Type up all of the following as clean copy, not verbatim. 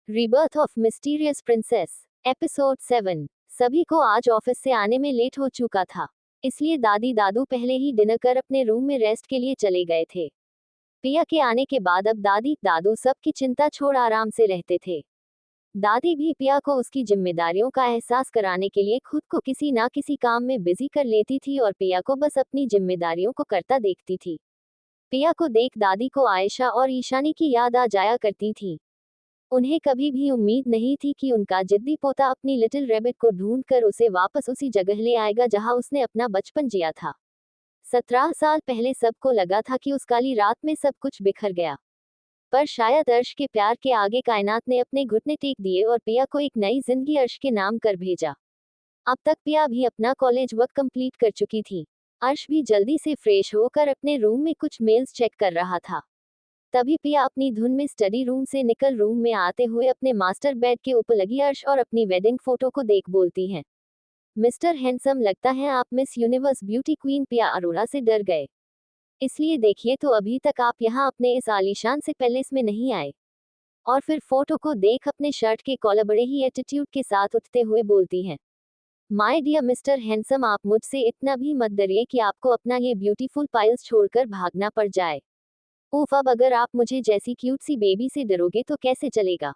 Rebirth of mysterious princess episode 7। सभी को आज ऑफिस से आने में लेट हो चुका था, इसलिए दादी दादू पहले ही डिनर कर अपने रूम में रेस्ट के लिए चले गए थे। पिया के आने के बाद अब दादी दादू सबकी चिंता छोड़ आराम से रहते थे। दादी भी पिया को उसकी जिम्मेदारियों का एहसास कराने के लिए खुद को किसी ना किसी काम में बिजी कर लेती थी और पिया को बस अपनी जिम्मेदारियों को करता देखती थी। पिया को देख दादी को आयशा और ईशानी की याद आ जाया करती थी। उन्हें कभी भी उम्मीद नहीं थी कि उनका जिद्दी पोता अपनी लिटिल रैबिट को ढूंढकर उसे वापस उसी जगह ले आएगा जहां उसने अपना बचपन जिया था। 17 साल पहले सबको लगा था कि उस काली रात में सब कुछ बिखर गया, पर शायद अर्श के प्यार के आगे कायनात ने अपने घुटने टेक दिए और पिया को एक नई जिंदगी अर्श के नाम कर भेजा। अब तक पिया भी अपना कॉलेज वर्क कंप्लीट कर चुकी थी। अर्श भी जल्दी से फ्रेश होकर अपने रूम में कुछ मेल्स चेक कर रहा था। तभी पिया अपनी धुन में स्टडी रूम से निकल रूम में आते हुए अपने मास्टर बेड के ऊपर लगी अर्श और अपनी वेडिंग फोटो को देख बोलती हैं, मिस्टर हैंडसम, लगता है आप मिस यूनिवर्स ब्यूटी क्वीन पिया अरोड़ा से डर गए। इसलिए देखिए तो अभी तक आप यहाँ अपने इस आलीशान से पैलेस में नहीं आए। और फिर फोटो को देख अपने शर्ट के कॉलर बड़े ही एटीट्यूड के साथ उठते हुए बोलती हैं, माय डियर मिस्टर हैंडसम, आप मुझसे इतना भी मत डरिए कि आपको अपना ये ब्यूटीफुल पाइल्स छोड़कर भागना पड़ जाए। उफ, अब अगर आप मुझे जैसी क्यूट सी बेबी से डरोगे तो कैसे चलेगा।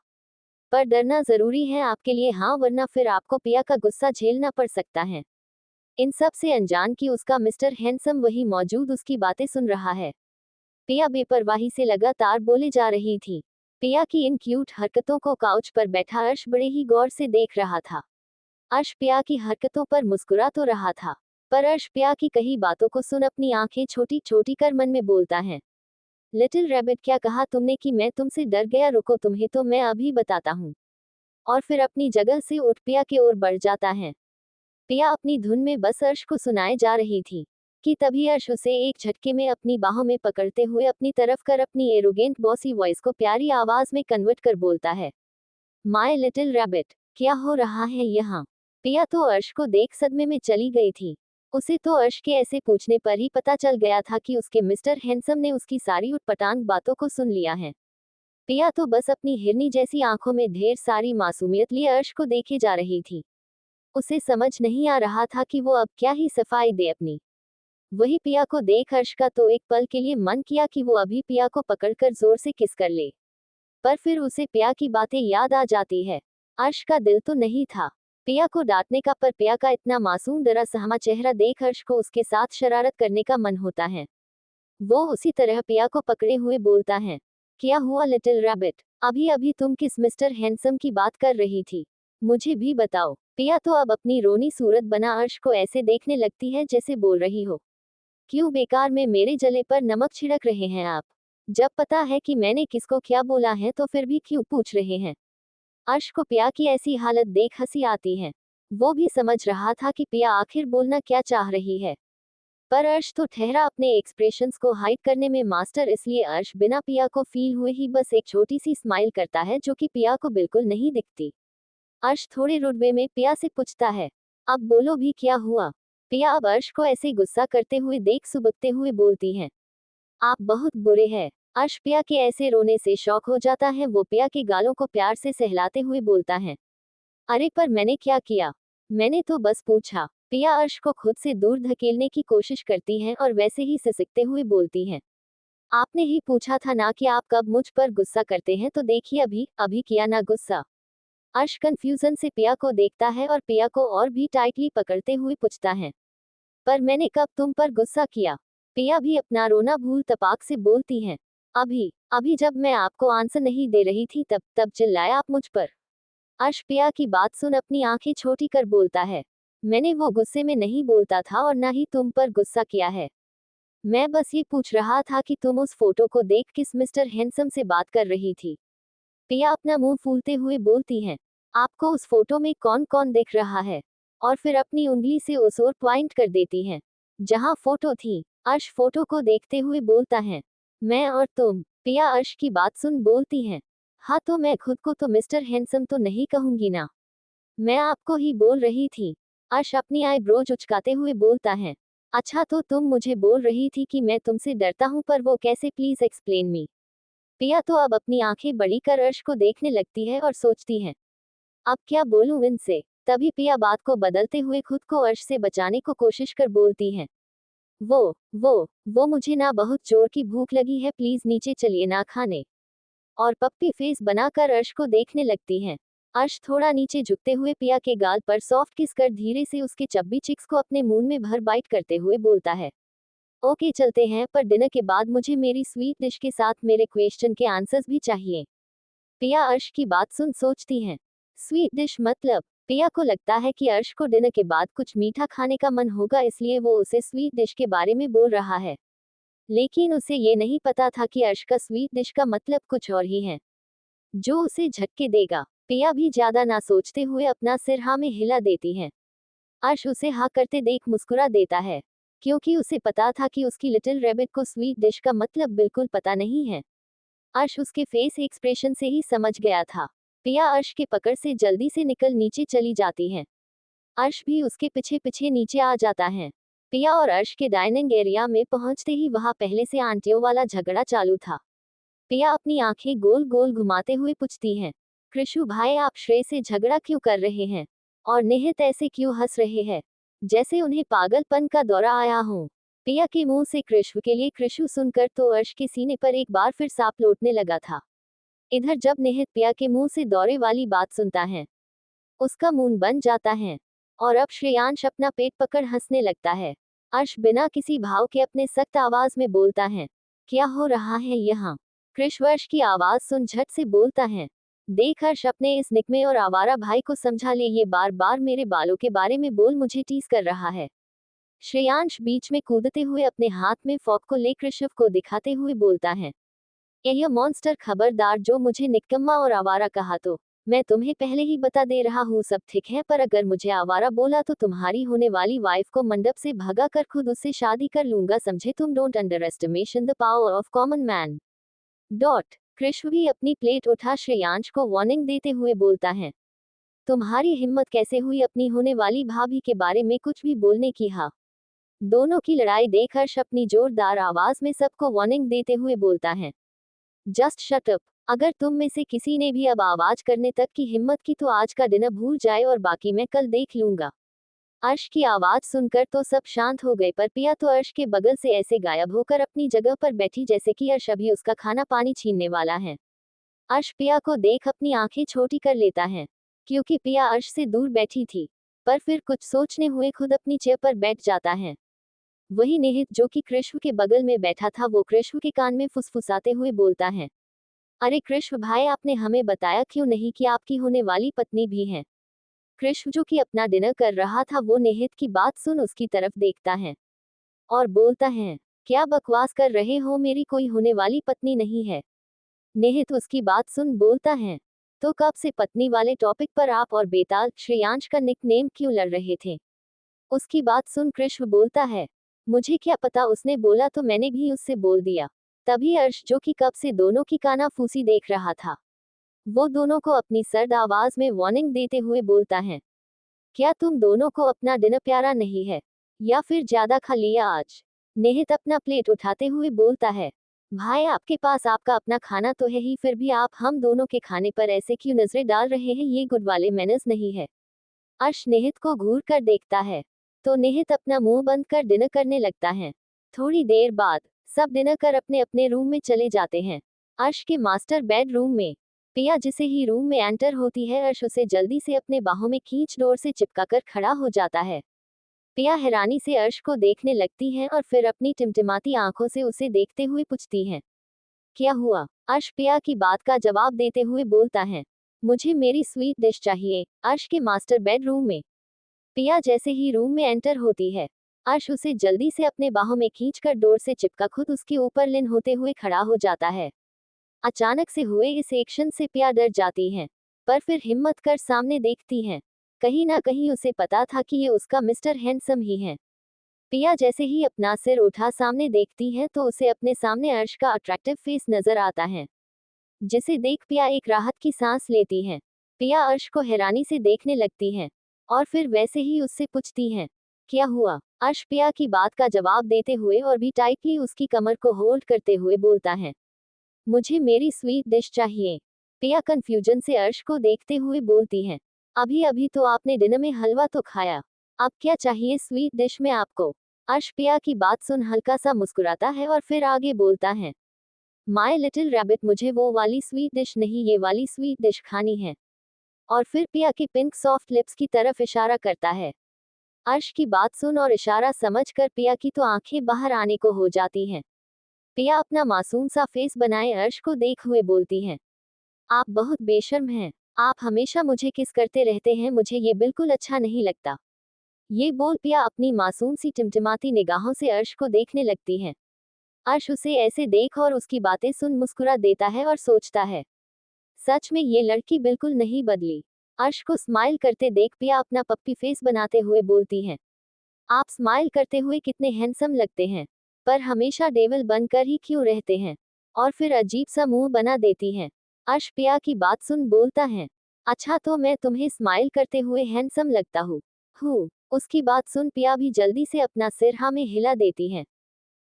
पर डरना जरूरी है आपके लिए, हाँ, वरना फिर आपको पिया का गुस्सा झेलना पड़ सकता है। इन सब से अनजान कि उसका मिस्टर हैंडसम वही मौजूद उसकी बातें सुन रहा है। पिया बेपरवाही से लगातार बोले जा रही थी। पिया की इन क्यूट हरकतों को काउच पर बैठा अर्श बड़े ही गौर से देख रहा था। अर्श पिया की हरकतों पर मुस्कुरा तो रहा था, पर अर्श पिया की कही बातों को सुन अपनी आंखें छोटी छोटी कर मन में बोलता है, लिटिल रैबिट, क्या कहा तुमने कि मैं तुमसे डर गया? रुको, तुम्हें तो मैं अभी बताता हूँ। और फिर अपनी जगह से उठ पिया की ओर बढ़ जाता है। पिया अपनी धुन में बस अर्श को सुनाए जा रही थी कि तभी अर्श उसे एक झटके में अपनी बाहों में पकड़ते हुए अपनी तरफ कर अपनी एरोगेंट बॉसी वॉइस को प्यारी आवाज में कन्वर्ट कर बोलता है, माय लिटिल रैबिट, क्या हो रहा है यहाँ? पिया तो अर्श को देख सदमे में चली गई थी। उसे तो अर्श के ऐसे पूछने पर ही पता चल गया था कि उसके मिस्टर हैंडसम ने उसकी सारी उटपटांग बातों को सुन लिया है। पिया तो बस अपनी हिरनी जैसी आंखों में ढेर सारी मासूमियत लिए अर्श को देखे जा रही थी। उसे समझ नहीं आ रहा था कि वो अब क्या ही सफाई दे अपनी। वही पिया को देख अर्श का तो एक पल के लिए मन किया कि वो अभी पिया को पकड़कर जोर से किस कर ले, पर फिर उसे पिया की बातें याद आ जाती है। अर्श का दिल तो नहीं था पिया को डांटने का, पर पिया का इतना मासूम डरा सहमा चेहरा देख हर्ष को उसके साथ शरारत करने का मन होता है। वो उसी तरह पिया को पकड़े हुए बोलता है, क्या हुआ लिटिल रैबिट, अभी अभी तुम किस मिस्टर हैंडसम की बात कर रही थी? मुझे भी बताओ। पिया तो अब अपनी रोनी सूरत बना अर्श को ऐसे देखने लगती है जैसे बोल रही हो, क्यों बेकार में मेरे जले पर नमक छिड़क रहे हैं आप? जब पता है कि मैंने किसको क्या बोला है तो फिर भी क्यों पूछ रहे हैं? अर्श को पिया की ऐसी हालत देख हंसी आती है। वो भी समझ रहा था कि पिया आखिर बोलना क्या चाह रही है, पर अर्श तो ठहरा अपने एक्सप्रेशंस को हाइड करने में मास्टर, इसलिए अर्श बिना पिया को फील हुए ही बस एक छोटी सी स्माइल करता है जो कि पिया को बिल्कुल नहीं दिखती। अर्श थोड़े रुडवे में पिया से पूछता है, अब बोलो भी क्या हुआ? पिया अब अर्श को ऐसे गुस्सा करते हुए देख सुबकते हुए बोलती है, आप बहुत बुरे हैं। अर्श पिया के ऐसे रोने से शॉक हो जाता है। वो पिया के गालों को प्यार से सहलाते हुए बोलता है, अरे पर मैंने क्या किया? मैंने तो बस पूछा। पिया अर्श को खुद से दूर धकेलने की कोशिश करती है और वैसे ही सिसकते हुए बोलती है, आपने ही पूछा था ना कि आप कब मुझ पर गुस्सा करते हैं, तो देखिए अभी अभी किया ना गुस्सा। अर्श कंफ्यूजन से पिया को देखता है और पिया को और भी टाइटली पकड़ते हुए पूछता है, पर मैंने कब तुम पर गुस्सा किया? पिया भी अपना रोना भूल तपाक से बोलती है, अभी अभी जब मैं आपको आंसर नहीं दे रही थी तब चिल्लाया आप मुझ पर। अर्श पिया की बात सुन अपनी आंखें छोटी कर बोलता है, मैंने वो गुस्से में नहीं बोलता था और ना ही तुम पर गुस्सा किया है। मैं बस ये पूछ रहा था कि तुम उस फोटो को देख किस मिस्टर हैंडसम से बात कर रही थी। पिया अपना मुंह फूलते हुए बोलती है, आपको उस फोटो में कौन कौन दिख रहा है? और फिर अपनी उंगली से उस ओर पॉइंट कर देती है जहां फोटो थी। अर्श फोटो को देखते हुए बोलता है, मैं और तुम। पिया अर्श की बात सुन बोलती है, हाँ, तो मैं खुद को तो मिस्टर हैंडसम तो नहीं कहूंगी ना, मैं आपको ही बोल रही थी। अर्श अपनी आईब्रोज उचकाते हुए बोलता है, अच्छा तो तुम मुझे बोल रही थी कि मैं तुमसे डरता हूँ, पर वो कैसे, प्लीज एक्सप्लेन मी। पिया तो अब अपनी आंखें बड़ी कर अर्श को देखने लगती है और सोचती है, अब क्या बोलूं इनसे। तभी पिया बात को बदलते हुए खुद को अर्श से बचाने को कोशिश कर बोलती है, वो वो मुझे ना बहुत जोर की भूख लगी है, प्लीज नीचे चलिए ना खाने। और पप्पी फेस बनाकर अर्श को देखने लगती हैं। अर्श थोड़ा नीचे झुकते हुए पिया के गाल पर सॉफ्ट किस कर धीरे से उसके चब्बी चिक्स को अपने मुंह में भर बाइट करते हुए बोलता है, ओके चलते हैं, पर डिनर के बाद मुझे मेरी स्वीट डिश के साथ मेरे क्वेश्चन के आंसर्स भी चाहिए। पिया अर्श की बात सुन सोचती हैं, स्वीट डिश मतलब? पिया को लगता है कि अर्श को डिनर के बाद कुछ मीठा खाने का मन होगा, इसलिए वो उसे स्वीट डिश के बारे में बोल रहा है। लेकिन उसे ये नहीं पता था कि अर्श का स्वीट डिश का मतलब कुछ और ही है, जो उसे झटके देगा। पिया भी ज्यादा ना सोचते हुए अपना सिर हाँ में हिला देती है। अर्श उसे हाँ करते देख मुस्कुरा देता है, क्योंकि उसे पता था कि उसकी लिटिल रैबिट को स्वीट डिश का मतलब बिल्कुल पता नहीं है। अर्श उसके फेस एक्सप्रेशन से ही समझ गया था। पिया अर्श के पकड़ से जल्दी से निकल नीचे चली जाती है। अर्श भी उसके पीछे पीछे नीचे आ जाता है। पिया और अर्श के डाइनिंग एरिया में पहुंचते ही वहां पहले से आंटियों वाला झगड़ा चालू था। पिया अपनी आंखें गोल गोल घुमाते हुए पूछती है, कृषु भाई आप श्रेय से झगड़ा क्यों कर रहे हैं? और निहित ऐसे क्यों हंस रहे हैं, जैसे उन्हें पागलपन का दौरा आया हो? पिया के मुंह से कृषु के लिए कृषु सुनकर तो अर्श के सीने पर एक बार फिर सांप लौटने लगा था। इधर जब निहित पिया के मुंह से दौरे वाली बात सुनता है, उसका मुंह बन जाता है। और अब श्रेयांश अपना पेट पकड़ हंसने लगता है। अर्श बिना किसी भाव के अपने सख्त आवाज में बोलता है, क्या हो रहा है यहाँ? कृष वर्ष की आवाज सुन झट से बोलता है, देख हर्ष अपने इस निकमे और आवारा भाई को समझा ले, ये बार बार मेरे बालों के बारे में बोल मुझे टीज कर रहा है। श्रेयांश बीच में कूदते हुए अपने हाथ में फॉक को ले कृषव को दिखाते हुए बोलता है, यह मॉन्स्टर खबरदार जो मुझे निकम्मा और आवारा कहा तो मैं तुम्हें पहले ही बता दे रहा हूँ सब ठीक है, पर अगर मुझे आवारा बोला तो तुम्हारी होने वाली वाइफ को मंडप से भगा कर खुद उससे शादी कर लूंगा, समझे तुम? Don't under estimation the power of common man. Dot Krishna भी अपनी प्लेट उठा श्रेयांश को वार्निंग देते हुए बोलता है, तुम्हारी हिम्मत कैसे हुई अपनी होने वाली भाभी के बारे में कुछ भी बोलने की? हाँ। दोनों की लड़ाई देख हर्ष अपनी जोरदार आवाज में सबको वार्निंग देते हुए बोलता है, जस्ट शट अप। अगर तुम में से किसी ने भी अब आवाज करने तक की हिम्मत की तो आज का डिनर भूल जाए और बाकी मैं कल देख लूंगा। अर्श की आवाज सुनकर तो सब शांत हो गए, पर पिया तो अर्श के बगल से ऐसे गायब होकर अपनी जगह पर बैठी जैसे कि अर्श अभी उसका खाना पानी छीनने वाला है। अर्श पिया को देख अपनी आंखें छोटी कर लेता है, क्योंकि पिया अर्श से दूर बैठी थी, पर फिर कुछ सोचने हुए खुद अपनी चेयर पर बैठ जाता है। वही निहित जो कि कृष्ण के बगल में बैठा था, वो कृष्ण के कान में फुसफुसाते हुए बोलता है, अरे कृष्ण भाई आपने हमें बताया क्यों नहीं कि आपकी होने वाली पत्नी भी है? कृष्ण जो कि अपना डिनर कर रहा था वो निहित की बात सुन उसकी तरफ देखता है और बोलता है, क्या बकवास कर रहे हो, मेरी कोई होने वाली पत्नी नहीं है। निहित उसकी बात सुन बोलता है, तो कब से पत्नी वाले टॉपिक पर आप और बेताल श्रेयांश का निकनेम क्यों लड़ रहे थे? उसकी बात सुन कृष्ण बोलता है, मुझे क्या पता, उसने बोला तो मैंने भी उससे बोल दिया। तभी अर्श जो कि कब से दोनों की कानाफूसी देख रहा था, वो दोनों को अपनी सर्द आवाज में वार्निंग देते हुए बोलता है, क्या तुम दोनों को अपना डिनर प्यारा नहीं है, या फिर ज्यादा खा लिया आज? निहित अपना प्लेट उठाते हुए बोलता है, भाई आपके पास आपका अपना खाना तो है ही, फिर भी आप हम दोनों के खाने पर ऐसे क्यों नजरें डाल रहे हैं, ये गुड वाले मैनर्स नहीं है। अर्श निहित को घूर कर देखता है, तो निहित अपना मुंह बंद कर डिनर करने लगता है। थोड़ी देर बाद सब डिनर कर अपने अपने रूम में चले जाते हैं। अर्श के मास्टर बेडरूम में पिया जिसे ही रूम में एंटर होती है, अर्श उसे जल्दी से अपने बाहों में खींच डोर से चिपका कर खड़ा हो जाता है। पिया हैरानी से अर्श को देखने लगती है और फिर अपनी टिमटिमाती आंखों से उसे देखते हुए पूछती है, क्या हुआ? अर्श पिया की बात का जवाब देते हुए बोलता है, मुझे मेरी स्वीट डिश चाहिए। अर्श के मास्टर बेडरूम में पिया जैसे ही रूम में एंटर होती है, अर्श उसे जल्दी से अपने बाहों में खींचकर डोर से चिपका खुद उसके ऊपर लिन होते हुए खड़ा हो जाता है। अचानक से हुए इस एक्शन से पिया डर जाती है, पर फिर हिम्मत कर सामने देखती है। कहीं ना कहीं उसे पता था कि ये उसका मिस्टर हैंडसम ही है। पिया जैसे ही अपना सिर उठा सामने देखती है तो उसे अपने सामने अर्श का अट्रैक्टिव फेस नजर आता है, जिसे देख पिया एक राहत की सांस लेती है। पिया अर्श को हैरानी से देखने लगती है और फिर वैसे ही उससे पूछती है, क्या हुआ? अर्श पिया की बात का जवाब देते हुए और भी टाइटली उसकी कमर को होल्ड करते हुए बोलता है, मुझे मेरी स्वीट डिश चाहिए। पिया कंफ्यूजन से अर्श को देखते हुए बोलती है। अभी अभी तो आपने डिनर में हलवा तो खाया, अब क्या चाहिए स्वीट डिश में आपको? अर्श पिया की बात सुन हल्का सा मुस्कुराता है और फिर आगे बोलता है, माय लिटिल रैबिट, मुझे वो वाली स्वीट डिश नहीं, ये वाली स्वीट डिश खानी है। और फिर पिया की पिंक सॉफ्ट लिप्स की तरफ इशारा करता है। अर्श की बात सुन और इशारा समझकर पिया की तो आंखें बाहर आने को हो जाती हैं। पिया अपना मासूम सा फेस बनाए अर्श को देख हुए बोलती है, आप बहुत बेशर्म हैं। आप हमेशा मुझे किस करते रहते हैं, मुझे ये बिल्कुल अच्छा नहीं लगता। ये बोल पिया अपनी मासूम सी टिमटिमाती निगाहों से अर्श को देखने लगती है। अर्श उसे ऐसे देख और उसकी बातें सुन मुस्कुरा देता है और सोचता है, सच में ये लड़की बिल्कुल नहीं बदली। अर्श को स्माइल करते देख पिया अपना पप्पी फेस बनाते हुए बोलती है, आप स्माइल करते हुए कितने हैंडसम लगते हैं, पर हमेशा डेविल बनकर ही क्यों रहते हैं? और फिर अजीब सा मुंह बना देती है। अर्श पिया की बात सुन बोलता है, अच्छा तो मैं तुम्हें स्माइल करते हुए हैंडसम लगता हूँ? उसकी बात सुन पिया भी जल्दी से अपना सिर हाँ में हिला देती है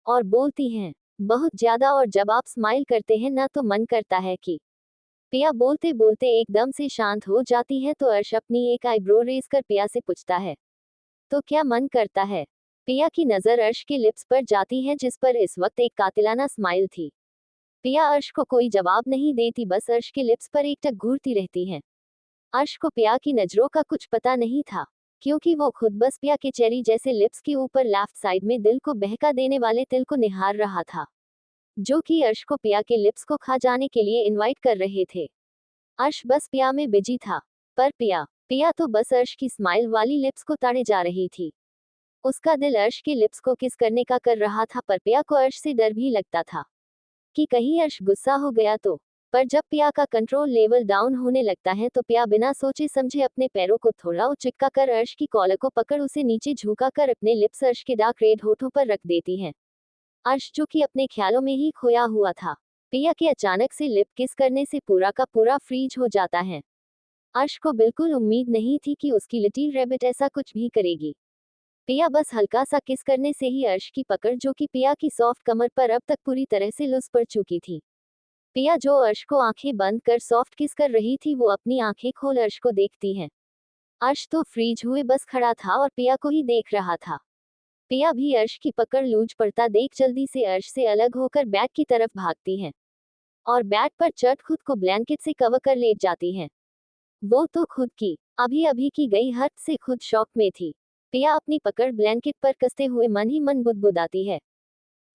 और बोलती हैं, बहुत ज्यादा, और जब आप स्माइल करते हैं ना तो मन करता है कि। पिया बोलते बोलते एकदम से शांत हो जाती है तो अर्श अपनी एक आईब्रो रेज कर पिया से पूछता है, तो क्या मन करता है? पिया की नजर अर्श के लिप्स पर जाती है जिस पर इस वक्त एक कातिलाना स्माइल थी। पिया अर्श को कोई जवाब नहीं देती, बस अर्श के लिप्स पर एकटक घूरती रहती है। अर्श को पिया की नजरों का कुछ पता नहीं था, क्योंकि वो खुद बस पिया के चेरी जैसे लिप्स के ऊपर लेफ्ट साइड में दिल को बहका देने वाले तिल को निहार रहा था, जो कि अर्श को पिया के लिप्स को खा जाने के लिए इनवाइट कर रहे थे। अर्श बस पिया में बिजी था, पर पिया पिया तो बस अर्श की स्माइल वाली लिप्स को ताड़े जा रही थी। उसका दिल अर्श के लिप्स को किस करने का कर रहा था, पर पिया को अर्श से डर भी लगता था कि कहीं अर्श गुस्सा हो गया तो। पर जब पिया का कंट्रोल लेवल डाउन होने लगता है तो पिया बिना सोचे समझे अपने पैरों को थोड़ा उचक्का कर अर्श की कॉलर को पकड़ उसे नीचे झुका कर अपने लिप्स अर्श के डार्क रेड होठों पर रख देती है। अर्श जो कि अपने ख्यालों में ही खोया हुआ था, पिया के अचानक से लिप किस करने से पूरा का पूरा फ्रीज हो जाता है। अर्श को बिल्कुल उम्मीद नहीं थी कि उसकी लिटिल रैबिट ऐसा कुछ भी करेगी। पिया बस हल्का सा किस करने से ही अर्श की पकड़, जो कि पिया की सॉफ्ट कमर पर अब तक पूरी तरह से लूज पड़ चुकी थी। पिया जो अर्श को आंखें बंद कर सॉफ्ट किस कर रही थी, वो अपनी आंखें खोल अर्श को देखती है। अर्श तो फ्रीज हुए बस खड़ा था और पिया को ही देख रहा था। पिया भी अर्श की पकड़ लूज पड़ता देख जल्दी से अर्श से अलग होकर बेड की तरफ भागती है और बेड पर चढ़ खुद को ब्लैंकेट से कवर कर लेट जाती है। वो तो खुद की अभी अभी की गई हद से खुद शॉक में थी। पिया अपनी पकड़ ब्लैंकेट पर कसते हुए मन ही मन बुदबुदाती है,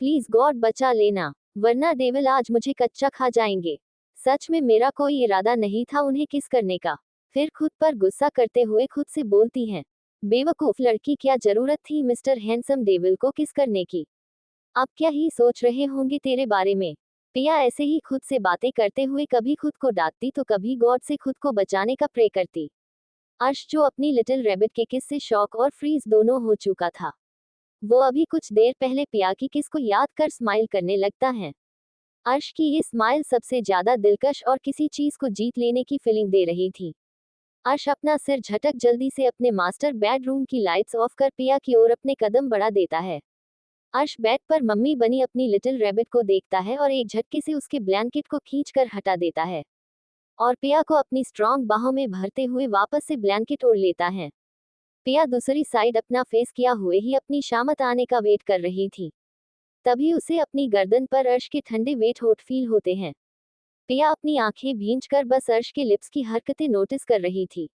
प्लीज गॉड बचा लेना, वरना डेविल आज मुझे कच्चा खा जाएंगे। सच में मेरा कोई इरादा नहीं था उन्हें किस करने का। फिर खुद पर गुस्सा करते हुए खुद से बोलती हैं, बेवकूफ लड़की, क्या जरूरत थी मिस्टर हैंडसम डेविल को किस करने की? अब क्या ही सोच रहे होंगे तेरे बारे में? पिया ऐसे ही खुद से बातें करते हुए कभी खुद को डांटती तो कभी गॉड से खुद को बचाने का प्रे करती। अर्श जो अपनी लिटिल रैबिट के किस से शॉक और फ्रीज दोनों हो चुका था, वो अभी कुछ देर पहले पिया की किस को याद कर स्माइल करने लगता है। अर्श की ये स्माइल सबसे ज्यादा दिलकश और किसी चीज को जीत लेने की फीलिंग दे रही थी। अर्श अपना सिर झटक जल्दी से अपने मास्टर बेडरूम की लाइट्स ऑफ कर पिया की ओर अपने कदम बढ़ा देता है। अर्श बेड पर मम्मी बनी अपनी लिटिल रैबिट को देखता है और एक झटके से उसके ब्लैंकेट को खींचकर हटा देता है और पिया को अपनी स्ट्रॉन्ग बाहों में भरते हुए वापस से ब्लैंकेट ओढ़ लेता है। पिया दूसरी साइड अपना फेस किया हुए ही अपनी शामत आने का वेट कर रही थी। तभी उसे अपनी गर्दन पर अर्श के ठंडे वेट होठ फील होते हैं। पिया अपनी आंखें भींचकर बस अर्श के लिप्स की हरकतें नोटिस कर रही थी।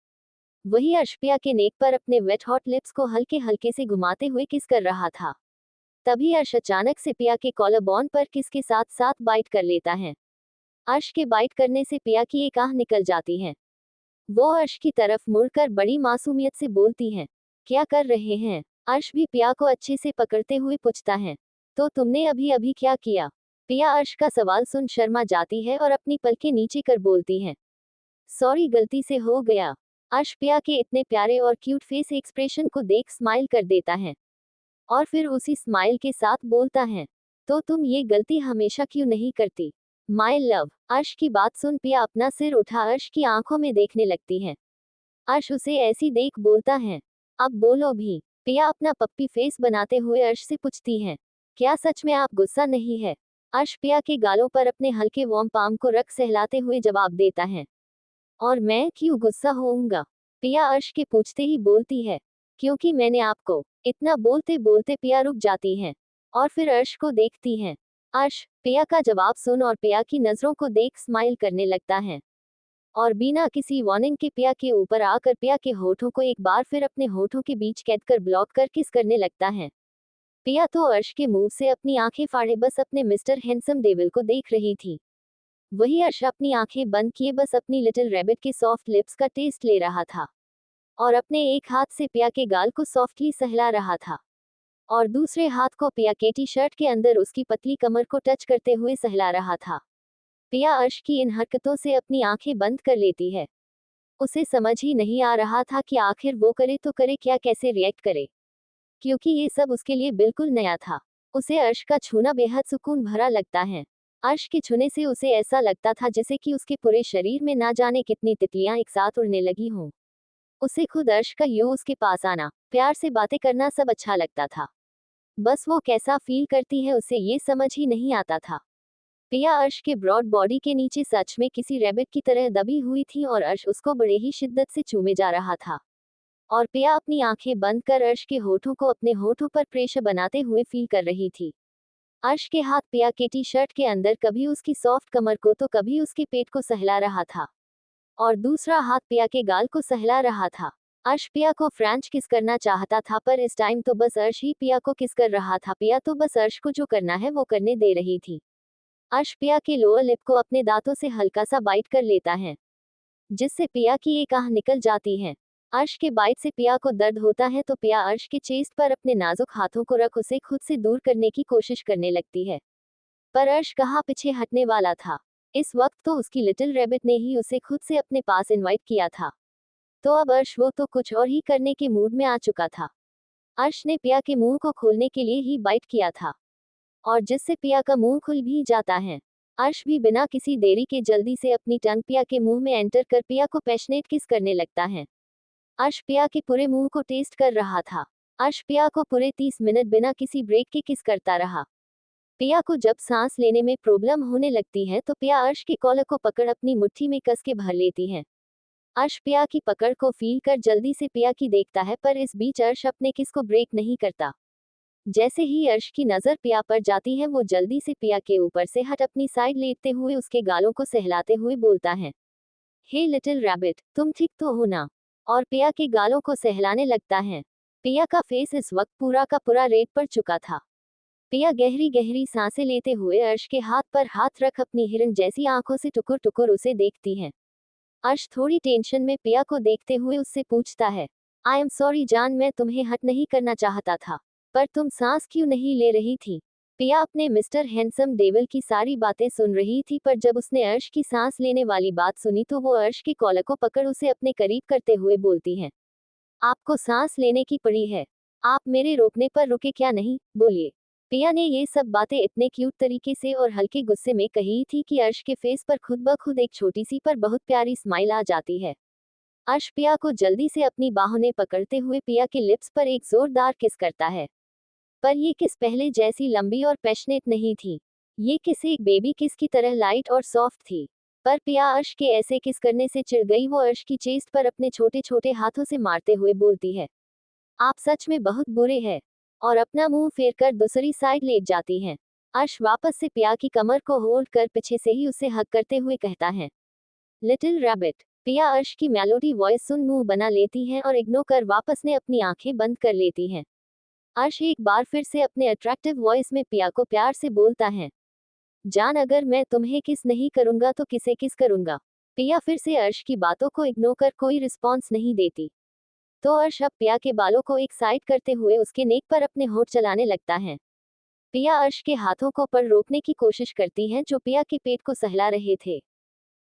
वही अर्श पिया के नेक पर अपने वेट हॉट लिप्स को हल्के हल्के से घुमाते हुए किस कर रहा था। तभी अर्श अचानक से पिया के कॉलर बॉन पर किस के साथ साथ बाइट कर लेता है। अर्श के बाइट करने से पिया की एक आह निकल जाती है। वो अर्श की तरफ मुड़कर बड़ी मासूमियत से बोलती है, क्या कर रहे हैं? अर्श भी पिया को अच्छे से पकड़ते हुए पूछता है, तो तुमने अभी अभी क्या किया? पिया अर्श का सवाल सुन शर्मा जाती है और अपनी पलकें नीचे कर बोलती है, सॉरी गलती से हो गया। अर्श पिया के इतने प्यारे और क्यूट फेस एक्सप्रेशन को देख स्माइल कर देता है और फिर उसी स्माइल के साथ बोलता है, तो तुम ये गलती हमेशा क्यों नहीं करती माय लव? अर्श की बात सुन पिया अपना सिर उठा अर्श की आंखों में देखने लगती है। अर्श उसे ऐसी देख बोलता है, अब बोलो भी। पिया अपना पप्पी फेस बनाते हुए अर्श से पूछती है, क्या सच में आप गुस्सा नहीं है? अर्श पिया के गालों पर अपने हल्के वार्म पाम को रख सहलाते हुए जवाब देता है। और मैं क्यों गुस्सा होऊंगा? पिया अर्श के पूछते ही बोलती है, क्योंकि मैंने आपको। इतना बोलते बोलते पिया रुक जाती हैं और फिर अर्श को देखती हैं। अर्श पिया का जवाब सुन और पिया की नजरों को देख स्माइल करने लगता है और बिना किसी वार्निंग के पिया के ऊपर आकर पिया के होठों को एक बार फिर अपने होठों के बीच कैद कर ब्लॉक कर किस करने लगता है। पिया तो अर्श के मुंह से अपनी आंखें फाड़े बस अपने मिस्टर हैंडसम डेविल को देख रही थी। वही अर्श अपनी आंखें बंद किए बस अपनी लिटिल रैबिट के सॉफ्ट लिप्स का टेस्ट ले रहा था और अपने एक हाथ से पिया के गाल को सॉफ्टली सहला रहा था और दूसरे हाथ को पिया के टी शर्ट के अंदर उसकी पतली कमर को टच करते हुए सहला रहा था। पिया अर्श की इन हरकतों से अपनी आंखें बंद कर लेती है। उसे समझ ही नहीं आ रहा था कि आखिर वो करे तो करे क्या, कैसे रिएक्ट करे, क्योंकि ये सब उसके लिए बिल्कुल नया था। उसे अर्श का छूना बेहद सुकून भरा लगता है। अर्श के छूने से उसे ऐसा लगता था जैसे कि उसके पूरे शरीर में ना जाने कितनी तितलियां एक साथ उड़ने लगी हों। उसे खुद अर्श का यूं उसके पास आना, प्यार से बातें करना सब अच्छा लगता था। बस वो कैसा फील करती है उसे ये समझ ही नहीं आता था। पिया अर्श के ब्रॉड बॉडी के नीचे सच में किसी रैबिट की तरह दबी हुई थी और अर्श उसको बड़े ही शिद्दत से चूमे जा रहा था और पिया अपनी आंखें बंद कर अर्श के होठों को अपने होठों पर प्रेशर बनाते हुए फील कर रही थी। अर्श के हाथ पिया के टी शर्ट के अंदर कभी उसकी सॉफ्ट कमर को तो कभी उसके पेट को सहला रहा था और दूसरा हाथ पिया के गाल को सहला रहा था। अर्श पिया को फ्रेंच किस करना चाहता था पर इस टाइम तो बस अर्श ही पिया को किस कर रहा था। पिया तो बस अर्श को जो करना है वो करने दे रही थी। अर्श पिया के लोअर लिप को अपने दांतों से हल्का सा बाइट कर लेता है जिससे पिया की एक आह निकल जाती है। अर्श के बाइट से पिया को दर्द होता है तो पिया अर्श के चेस्ट पर अपने नाजुक हाथों को रख उसे खुद से दूर करने की कोशिश करने लगती है, पर अर्श कहाँ पीछे हटने वाला था। इस वक्त तो उसकी लिटिल रैबिट ने ही उसे खुद से अपने पास इनवाइट किया था, तो अब अर्श वो तो कुछ और ही करने के मूड में आ चुका था। अर्श ने पिया के मुंह को खोलने के लिए ही बाइट किया था और जिससे पिया का मुंह खुल भी जाता है। अर्श भी बिना किसी देरी के जल्दी से अपनी टंग पिया के मुंह में एंटर कर पिया को पैशनेट किस करने लगता है। अर्श पिया के पूरे मुंह को टेस्ट कर रहा था। अर्श पिया को पूरे 30 मिनट बिना किसी ब्रेक के किस करता रहा। पिया को जब सांस लेने में प्रॉब्लम होने लगती है तो पिया अर्श की कॉलर को पकड़ अपनी मुट्ठी में कस के भर लेती है। अर्श पिया की पकड़ को फील कर जल्दी से पिया की देखता है, पर इस बीच अर्श अपने किस को ब्रेक नहीं करता। जैसे ही अर्श की नजर पिया पर जाती है वो जल्दी से पिया के ऊपर से हट अपनी साइड लेटते हुए उसके गालों को सहलाते हुए बोलता है, हे लिटिल रैबिट, तुम ठीक तो हो ना? और पिया के गालों को सहलाने लगता है। पिया का फेस इस वक्त पूरा का पूरा रेड पर चुका था। पिया गहरी गहरी सांसें लेते हुए अर्श के हाथ पर हाथ रख अपनी हिरन जैसी आंखों से टुकुर टुकुर उसे देखती है। अर्श थोड़ी टेंशन में पिया को देखते हुए उससे पूछता है, आई एम सॉरी जान, मैं तुम्हें हट नहीं करना चाहता था, पर तुम सांस क्यों नहीं ले रही थी? पिया अपने मिस्टर हैंडसम डेविल की सारी बातें सुन रही थी, पर जब उसने अर्श की सांस लेने वाली बात सुनी तो वो अर्श की कॉलर को पकड़ उसे अपने करीब करते हुए बोलती है, आपको सांस लेने की पड़ी है, आप मेरे रोकने पर रुके क्या नहीं, बोलिए। पिया ने ये सब बातें इतने क्यूट तरीके से और हल्के गुस्से में कही थी कि अर्श के फेस पर खुद ब खुद एक छोटी सी पर बहुत प्यारी स्माइल आ जाती है। अर्श पिया को जल्दी से अपनी बाहों में पकड़ते हुए पिया के लिप्स पर एक जोरदार किस करता है, पर ये किस पहले जैसी लंबी और पैशनेट नहीं थी। ये किस एक बेबी किस की तरह लाइट और सॉफ्ट थी। पर पिया अर्श के ऐसे किस करने से चिढ़ गई। वो अर्श की चेस्ट पर अपने छोटे छोटे हाथों से मारते हुए बोलती है, आप सच में बहुत बुरे हैं, और अपना मुंह फेर कर दूसरी साइड लेट जाती हैं। अर्श वापस से पिया की कमर को होल्ड कर पीछे से ही उसे हक करते हुए कहता है, लिटिल रैबिट। पिया अर्श की मेलोडी वॉइस सुन मुंह बना लेती है और इग्नोर कर वापस ने अपनी आंखें बंद कर लेती हैं। अर्श एक बार फिर से अपने अट्रैक्टिव वॉइस में पिया को प्यार से बोलता है, जान अगर मैं तुम्हें किस नहीं करूंगा तो किसे किस करूंगा। पिया फिर से अर्श की बातों को इग्नोर कर कोई रिस्पॉन्स नहीं देती, तो अर्श अब पिया के बालों को एक साइड करते हुए उसके नेक पर अपने होठ चलाने लगता है। पिया अर्श के हाथों को पर रोकने की कोशिश करती है जो पिया के पेट को सहला रहे थे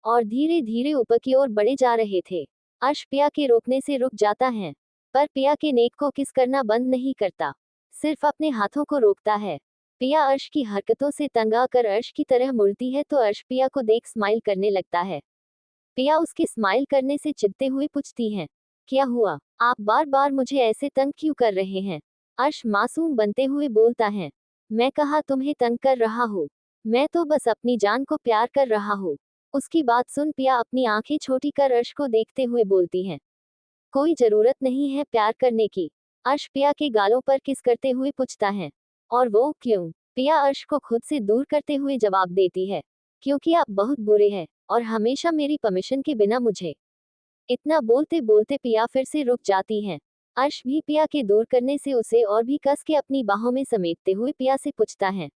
और धीरे धीरे ऊपर की ओर बढ़े जा रहे थे। अर्श पिया के रोकने से रुक जाता है, पर पिया के नेक को किस करना बंद नहीं करता, सिर्फ अपने हाथों को रोकता है। पिया अर्श की हरकतों से तंग आकर अर्श की तरह मुड़ती है तो अर्श पिया को देख स्माइल करने लगता है। पिया उसके स्माइल करने से चिढ़ते हुए पूछती है, क्या हुआ, आप बार बार मुझे ऐसे तंग क्यों कर रहे हैं? अर्श मासूम बनते हुए बोलता है, मैं कहा तुम्हें तंग कर रहा हूँ, मैं तो बस अपनी जान को प्यार कर रहा हूँ। उसकी बात सुन पिया अपनी आंखें छोटी कर अर्श को देखते हुए बोलती है। कोई जरूरत नहीं है प्यार करने की। अर्श पिया के गालों पर किस करते हुए पूछता है। और वो क्यों? पिया अर्श को खुद से दूर करते हुए जवाब देती है। क्योंकि आप बहुत बुरे हैं और हमेशा मेरी परमिशन के बिना मुझे। इतना बोलते बोलते पिया फिर से रुक जाती है। अर्श भी पिया के दूर करने से उसे और भी कस के अपनी बाहों में समेटते हुए पिया से पूछता है।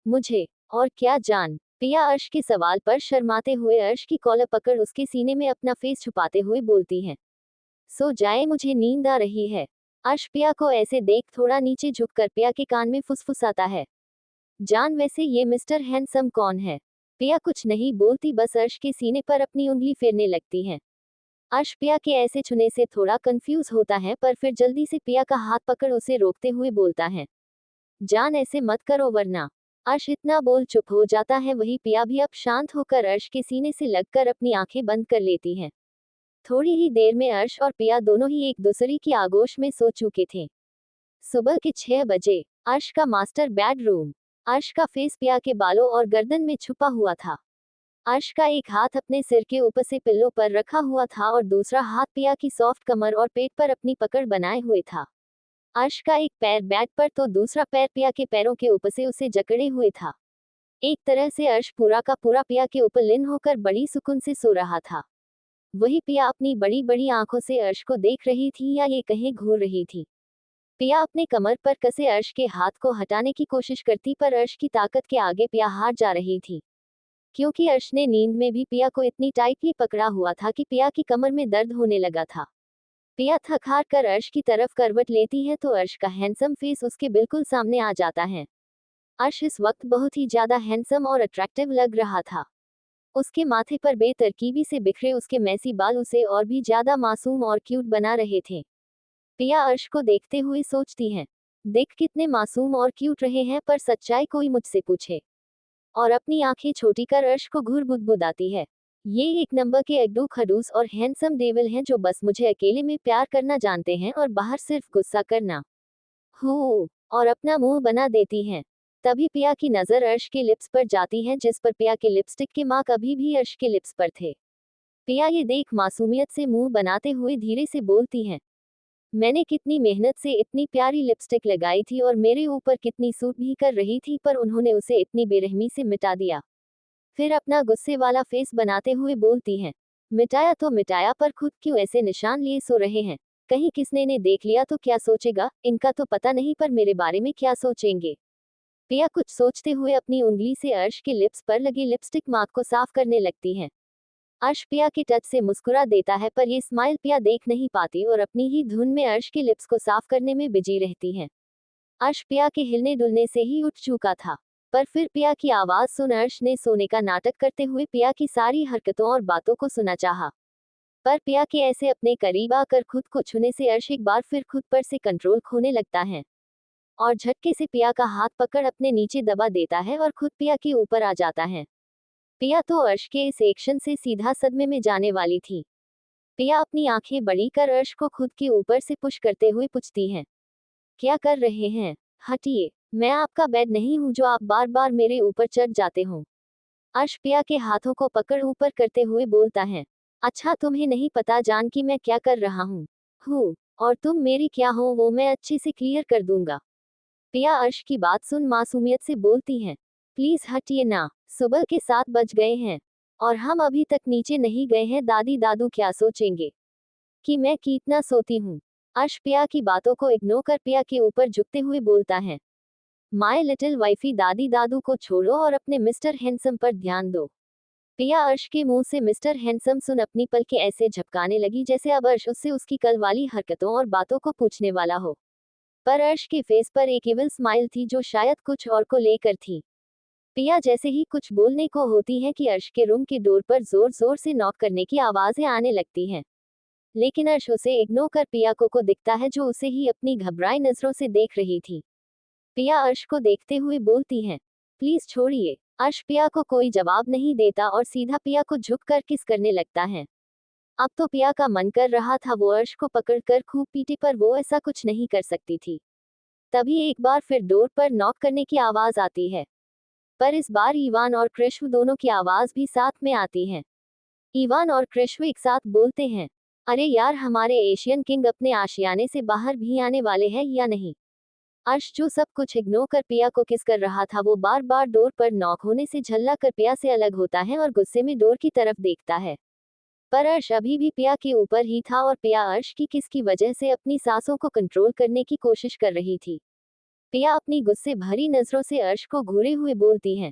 मुझे और क्या जान? पिया अर्श के सवाल पर शर्माते हुए अर्श की कॉलर पकड़ उसके सीने में अपना फेस छुपाते हुए बोलती है। सो जाए मुझे नींद आ रही है। अर्श पिया को ऐसे देख थोड़ा नीचे झुककर पिया के कान में फुसफुसाता है। जान वैसे ये मिस्टर हैंडसम कौन है? पिया कुछ नहीं बोलती बस अर्श के सीने पर अपनी उंगली फेरने लगती है। अर्श पिया के ऐसे छूने से थोड़ा कंफ्यूज होता है पर फिर जल्दी से पिया का हाथ पकड़ उसे रोकते हुए बोलता है। जान ऐसे मत करो वरना। अर्श इतना बोल चुप हो जाता है वही पिया भी अब शांत होकर अर्श के सीने से लगकर अपनी आंखें बंद कर लेती है। थोड़ी ही देर में अर्श और पिया दोनों ही एक दूसरे की आगोश में सो चुके थे। सुबह के 6 बजे अर्श का मास्टर बेडरूम। अर्श का फेस पिया के बालों और गर्दन में छुपा हुआ था। अर्श का एक हाथ अपने सिर के ऊपर से पिल्लों पर रखा हुआ था और दूसरा हाथ पिया की सॉफ्ट कमर और पेट पर अपनी पकड़ बनाए हुए था। अर्श का एक पैर बेड पर तो दूसरा पैर पिया के पैरों के ऊपर से उसे जकड़े हुए था। एक तरह से अर्श पूरा का पूरा पिया के ऊपर लीन होकर बड़ी सुकून से सो रहा था। वही पिया अपनी बड़ी बड़ी आंखों से अर्श को देख रही थी या ये कहीं घूर रही थी। पिया अपने कमर पर कसे अर्श के हाथ को हटाने की कोशिश करती पर अर्श की ताकत के आगे पिया हार जा रही थी। क्योंकि अर्श ने नींद में भी पिया को इतनी टाइटली पकड़ा हुआ था कि पिया की कमर में दर्द होने लगा था। पिया थक हार कर अर्श की तरफ करवट लेती है तो अर्श का हैंडसम फेस उसके बिल्कुल सामने आ जाता है। अर्श इस वक्त बहुत ही ज्यादा हैंडसम और अट्रैक्टिव लग रहा था। उसके माथे पर बेतरकीबी से बिखरे उसके मैसी बाल उसे और भी ज्यादा मासूम और क्यूट बना रहे थे। पिया अर्श को देखते हुए सोचती है। देख कितने मासूम और क्यूट रहे हैं पर सच्चाई कोई मुझसे पूछे। और अपनी आंखें छोटी कर अर्श को घूर बुदबुदाती है। ये एक नंबर के अड्डू खडूस और हैंडसम डेविल हैं जो बस मुझे अकेले में प्यार करना जानते हैं और बाहर सिर्फ गुस्सा करना हो और अपना मुंह बना देती हैं। तभी पिया की नजर अर्श के लिप्स पर जाती है जिस पर पिया के लिपस्टिक के मार्क अभी भी अर्श के लिप्स पर थे। पिया ये देख मासूमियत से मुंह बनाते हुए धीरे से बोलती है। मैंने कितनी मेहनत से इतनी प्यारी लिपस्टिक लगाई थी और मेरे ऊपर कितनी सूट भी कर रही थी पर उन्होंने उसे इतनी बेरहमी से मिटा दिया। फिर अपना गुस्से वाला फेस बनाते हुए बोलती हैं। मिटाया तो मिटाया पर खुद क्यों ऐसे निशान लिए सो रहे हैं? कहीं किसने ने देख लिया तो क्या सोचेगा? इनका तो पता नहीं पर मेरे बारे में क्या सोचेंगे? पिया कुछ सोचते हुए अपनी उंगली से अर्श के लिप्स पर लगी लिपस्टिक मार्क को साफ करने लगती है। अर्श पिया के टच से मुस्कुरा देता है पर ये स्माइल पिया देख नहीं पाती और अपनी ही धुन में अर्श के लिप्स को साफ करने में बिजी रहती है। अर्श पिया के हिलने डुलने से ही उठ चुका था। पर फिर पिया की आवाज सुन अर्श ने सोने का नाटक करते हुए पिया की सारी हरकतों और बातों को सुना चाहा। पर पिया के ऐसे अपने करीब आकर खुद को छूने से अर्श एक बार फिर खुद पर से कंट्रोल खोने लगता है और झटके से पिया का हाथ पकड़ अपने नीचे दबा देता है और खुद पिया के ऊपर आ जाता है। पिया तो अर्श के इस एक्शन से सीधा सदमे में जाने वाली थी। पिया अपनी आंखें बड़ी कर अर्श को खुद के ऊपर से पुश करते हुए पूछती है। क्या कर रहे हैं? हटिए, मैं आपका बेड नहीं हूँ जो आप बार बार मेरे ऊपर चढ़ जाते हो। अर्श पिया के हाथों को पकड़ ऊपर करते हुए बोलता है। अच्छा तुम्हें नहीं पता जान कि मैं क्या कर रहा हूँ और तुम मेरी क्या हो वो मैं अच्छे से क्लियर कर दूंगा। पिया अर्श की बात सुन मासूमियत से बोलती है। प्लीज हटिए ना, सुबह के 7 बज गए हैं और हम अभी तक नीचे नहीं गए हैं। दादी दादू क्या सोचेंगे कि मैं कितना सोती हूँ? अर्श पिया की बातों को इग्नोर कर पिया के ऊपर झुकते हुए बोलता है। माय लिटिल वाइफी दादी दादू को छोड़ो और अपने मिस्टर हैंडसम पर ध्यान दो। पिया अर्श के मुंह से मिस्टर हैंडसम सुन अपनी पलकें ऐसे झपकाने लगी जैसे अब अर्श उससे उसकी कल वाली हरकतों और बातों को पूछने वाला हो। पर अर्श के फेस पर एक इविल स्माइल थी जो शायद कुछ और को लेकर थी। पिया जैसे ही कुछ बोलने को होती है कि अर्श के रूम के डोर पर जोर जोर से नॉक करने की आवाजें आने लगती हैं। लेकिन अर्श उसे इग्नोर कर पिया को दिखता है जो उसे ही अपनी घबराई नजरों से देख रही थी। पिया अर्श को देखते हुए बोलती है। प्लीज छोड़िए। अर्श पिया को कोई जवाब नहीं देता और सीधा पिया को झुक कर किस करने लगता है। अब तो पिया का मन कर रहा था वो अर्श को पकड़कर खूब पीटे पर वो ऐसा कुछ नहीं कर सकती थी। तभी एक बार फिर डोर पर नॉक करने की आवाज आती है। पर इस बार इवान और कृष्व दोनों की आवाज भी साथ में आती है। इवान और कृष्व एक साथ बोलते हैं, अरे यार हमारे एशियन किंग अपने आशियाने से बाहर भी आने वाले हैं या नहीं। अर्श जो सब कुछ इग्नोर कर पिया को किस कर रहा था वो बार बार डोर पर नॉक होने से झल्ला कर पिया से अलग होता है और गुस्से में डोर की तरफ देखता है। पर अर्श अभी भी पिया के ऊपर ही था और पिया अर्श की किस की वजह से अपनी सांसों को कंट्रोल करने की कोशिश कर रही थी। पिया अपनी गुस्से भरी नजरों से अर्श को घूरे हुए बोलती है,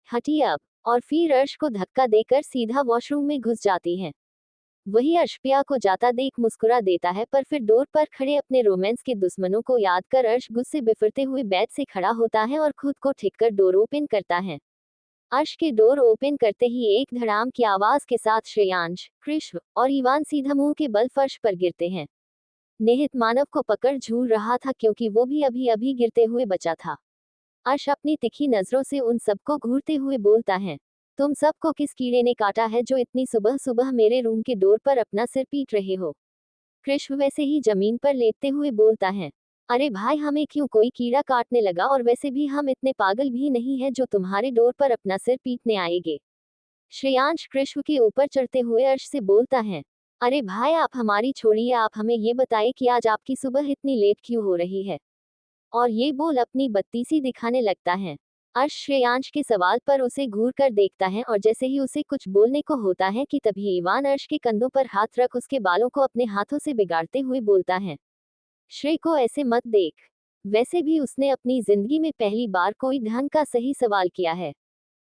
हटिए अब, और फिर अर्श को धक्का देकर सीधा वॉशरूम में घुस जाती है। वही अर्श पिया को जाता देख मुस्कुरा देता है पर फिर डोर पर खड़े अपने रोमांस के दुश्मनों को याद कर अर्श गुस्से बिफरते हुए बेड से खड़ा होता है और खुद को ठीक कर डोर ओपन करता है। अर्श के डोर ओपन करते ही एक धड़ाम की आवाज के साथ श्रेयांश, कृष्व और इवान सीधा मुंह के बल फर्श पर गिरते हैं। निहित मानव को पकड़ झूल रहा था क्योंकि वो भी अभी अभी गिरते हुए बचा था। अर्श अपनी तिखी नजरों से उन सबको घूरते हुए बोलता है, तुम सबको किस कीड़े ने काटा है जो इतनी सुबह सुबह मेरे रूम के डोर पर अपना सिर पीट रहे हो। कृष्ण वैसे ही जमीन पर लेटते हुए बोलता है, अरे भाई हमें क्यों कोई कीड़ा काटने लगा और वैसे भी हम इतने पागल भी नहीं है जो तुम्हारे डोर पर अपना सिर पीटने आएंगे। श्रेयांश कृष्ण के ऊपर चढ़ते हुए अर्श से बोलता है, अरे भाई आप हमारी छोड़िए, आप हमें ये बताइए कि आज आपकी सुबह इतनी लेट क्यों हो रही है। और ये बोल अपनी बत्तीसी दिखाने लगता है। अर्श श्रेयांश के सवाल पर उसे घूर कर देखता है और जैसे ही उसे कुछ बोलने को होता है कि तभी इवान अर्श के कंधों पर हाथ रख उसके बालों को अपने हाथों से बिगाड़ते हुए बोलता है, श्रेय को ऐसे मत देख, वैसे भी उसने अपनी जिंदगी में पहली बार कोई ढंग का सही सवाल किया है।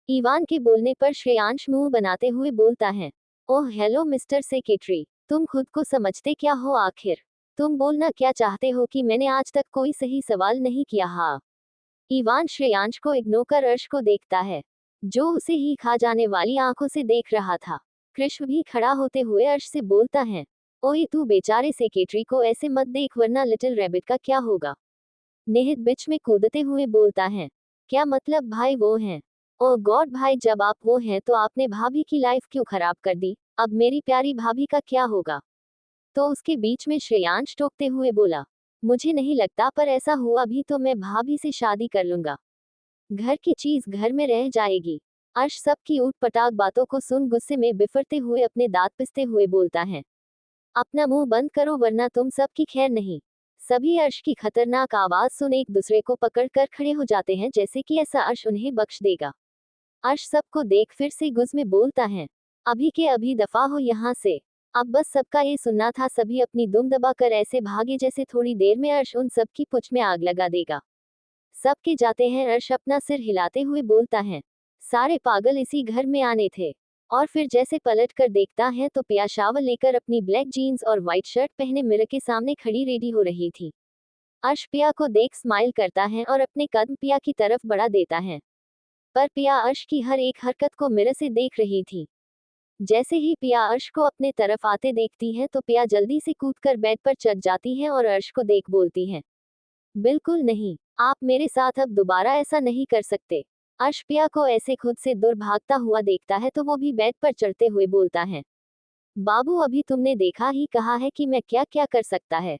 इवान के बोलने पर श्रेयांश मुंह बनाते हुए बोलता है, ओह हेलो मिस्टर सेक्रेटरी, तुम खुद को समझते क्या हो आखिर। तुम बोलना क्या चाहते हो कि मैंने आज तक कोई सही सवाल नहीं किया। हाँ। इवान श्रेयांश को इग्नोर कर अर्श को देखता है, जो उसे ही खा जाने वाली आंखों से देख रहा था। कृष्ण भी खड़ा होते हुए अर्श से बोलता है, ओए तू बेचारे सेक्रेटरी को ऐसे मत देख वरना लिटिल रैबिट का क्या होगा। निहित बीच में कूदते हुए बोलता है, क्या मतलब भाई वो हैं। ओह गॉड भाई जब आप वो हैं तो आपने भाभी की लाइफ क्यों खराब कर दी, अब मेरी प्यारी भाभी का क्या होगा। तो उसके बीच में श्रेयांश टोकते हुए बोला, मुझे नहीं लगता पर ऐसा हुआ भी तो मैं भाभी से शादी कर लूंगा। घर की चीज घर में रह जाएगी। अर्श सबकी ऊट पटाक बातों को सुन गुस्से में बिफरते हुए अपने दांत पिसते हुए बोलता है, अपना मुंह बंद करो वरना तुम सबकी खैर नहीं। सभी अर्श की खतरनाक आवाज सुन एक दूसरे को पकड़ कर खड़े हो जाते हैं जैसे कि ऐसा अर्श उन्हें बख्श देगा। अर्श सबको देख फिर से गुस्से में बोलता है, अभी के अभी दफा हो यहाँ से। अब बस सबका ये सुनना था, सभी अपनी दुम दबाकर ऐसे भागे जैसे थोड़ी देर में अर्श उन सबकी पुछ में आग लगा देगा। सबके जाते हैं अर्श अपना सिर हिलाते हुए बोलता है, सारे पागल इसी घर में आने थे। और फिर जैसे पलट कर देखता है तो पिया शावल लेकर अपनी ब्लैक जीन्स और व्हाइट शर्ट पहने मिरर के सामने खड़ी रेडी हो रही थी। अर्श पिया को देख स्माइल करता है और अपने कदम पिया की तरफ बढ़ा देता है। पर पिया अर्श की हर एक हरकत को मिरर से देख रही थी। जैसे ही पिया अर्श को अपने तरफ आते देखती है तो पिया जल्दी से कूदकर बेड पर चढ़ जाती है और अर्श को देख बोलती है, बिल्कुल नहीं, आप मेरे साथ अब दोबारा ऐसा नहीं कर सकते। अर्श पिया को ऐसे खुद से दूर भागता हुआ देखता है तो वो भी बेड पर चढ़ते हुए बोलता है, बाबू अभी तुमने देखा ही कहा है कि मैं क्या क्या कर सकता है।